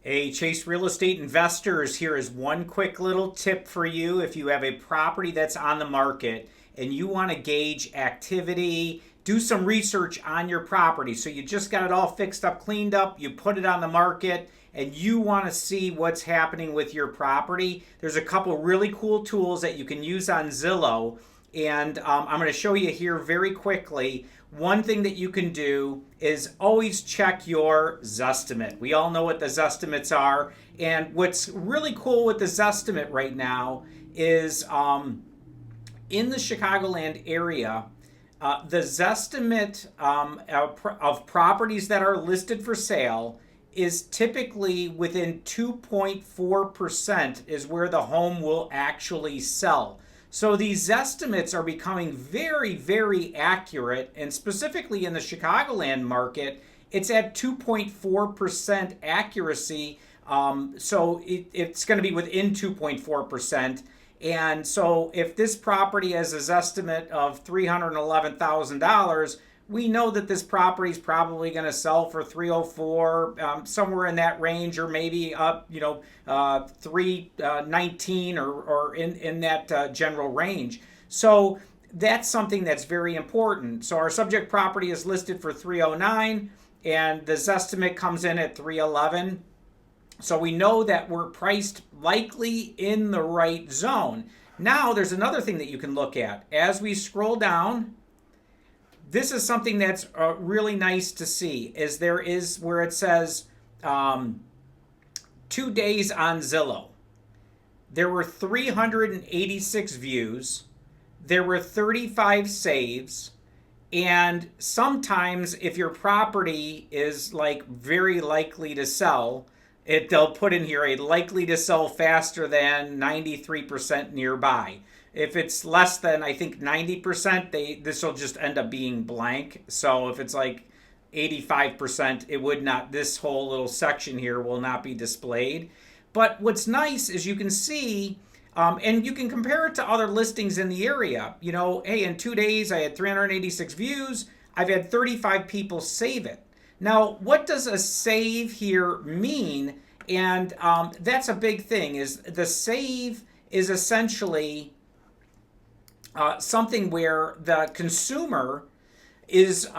Hey, Chase Real Estate Investors, here is one quick little tip for you. If you have a property that's on the market and you want to gauge activity, do some research on your property. So you just got it all fixed up, cleaned up, you put it on the market, and you want to see what's happening with your property. There's a couple really cool tools that you can use on Zillow, and I'm going to show you here very quickly. One thing that you can do is always check your Zestimate. We all know what the Zestimates are. And what's really cool with the Zestimate right now is in the Chicagoland area, the Zestimate of properties that are listed for sale is typically within 2.4% is where the home will actually sell. So these estimates are becoming very, very accurate, and specifically in the Chicagoland market, it's at 2.4% accuracy. It's going to be within 2.4%. And so if this property has an estimate of $311,000, we know that this property is probably going to sell for 304, somewhere in that range, or maybe up, 319 or in that general range. So that's something that's very important. So our subject property is listed for 309, and the estimate comes in at 311. So we know that we're priced likely in the right zone. Now there's another thing that you can look at. As we scroll down, this is something that's really nice to see, is there is where it says 2 days on Zillow. There were 386 views. There were 35 saves. And sometimes if your property is like very likely to sell, they'll put in here a likely to sell faster than 93% nearby. If it's less than, I think, 90%, this will just end up being blank. So if it's like 85%, it would not, this whole little section here will not be displayed. But what's nice is you can see, and you can compare it to other listings in the area. Hey, in 2 days, I had 386 views. I've had 35 people save it. Now, what does a save here mean? And that's a big thing, is the save is essentially something where the consumer is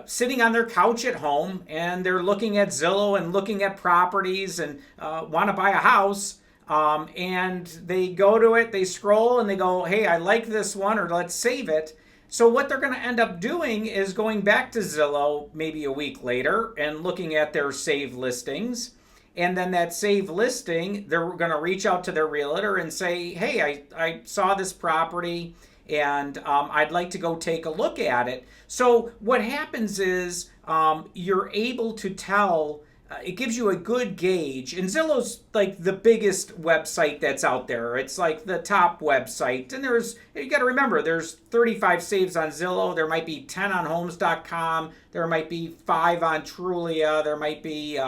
sitting on their couch at home, and they're looking at Zillow and looking at properties and want to buy a house. And they go to it, they scroll, and they go, hey, I like this one, or let's save it. So what they're going to end up doing is going back to Zillow maybe a week later and looking at their saved listings. And then that saved listing, they're going to reach out to their realtor and say, hey, I saw this property, and I'd like to go take a look at it. So what happens is you're able to tell, it gives you a good gauge. And Zillow's like the biggest website that's out there. It's like the top website. And you got to remember, there's 35 saves on Zillow. There might be 10 on homes.com. There might be 5 on Trulia. There might be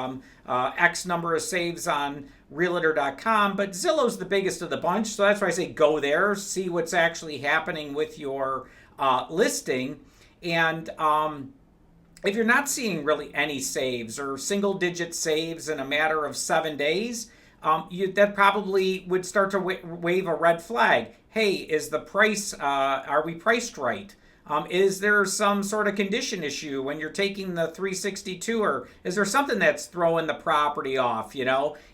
X number of saves on realtor.com. But Zillow's the biggest of the bunch. So that's why I say go there, see what's actually happening with your listing. And if you're not seeing really any saves or single digit saves in a matter of 7 days, that probably would start to wave a red flag. Hey, is the price, are we priced right? Is there some sort of condition issue when you're taking the 362, or is there something that's throwing the property off,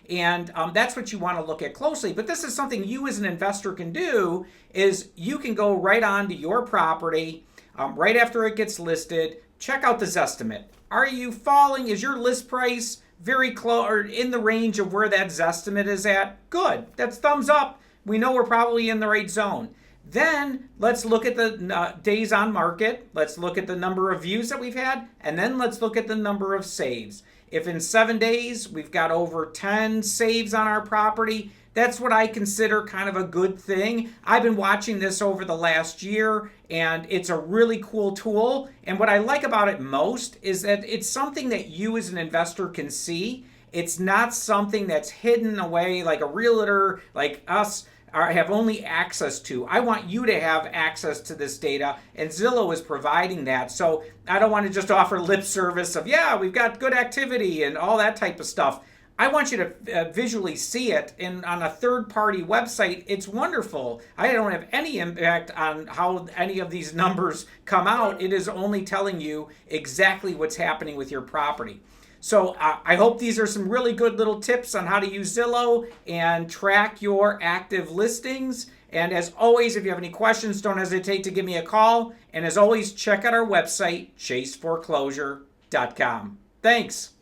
And that's what you want to look at closely. But this is something you as an investor can do, is you can go right on to your property right after it gets listed. Check out the Zestimate. Are you falling? Is your list price very close or in the range of where that Zestimate is at? Good. That's thumbs up. We know we're probably in the right zone. Then let's look at the days on market. Let's look at the number of views that we've had. And then let's look at the number of saves. If in 7 days we've got over 10 saves on our property, that's what I consider kind of a good thing. I've been watching this over the last year, and it's a really cool tool. And what I like about it most is that it's something that you as an investor can see. It's not something that's hidden away like a realtor, like us, have only access to. I want you to have access to this data, and Zillow is providing that. So I don't want to just offer lip service of, yeah, we've got good activity and all that type of stuff. I want you to visually see it. And on a third-party website, it's wonderful. I don't have any impact on how any of these numbers come out. It is only telling you exactly what's happening with your property. So I hope these are some really good little tips on how to use Zillow and track your active listings. And as always, if you have any questions, don't hesitate to give me a call. And as always, check out our website, chaseforeclosure.com. Thanks.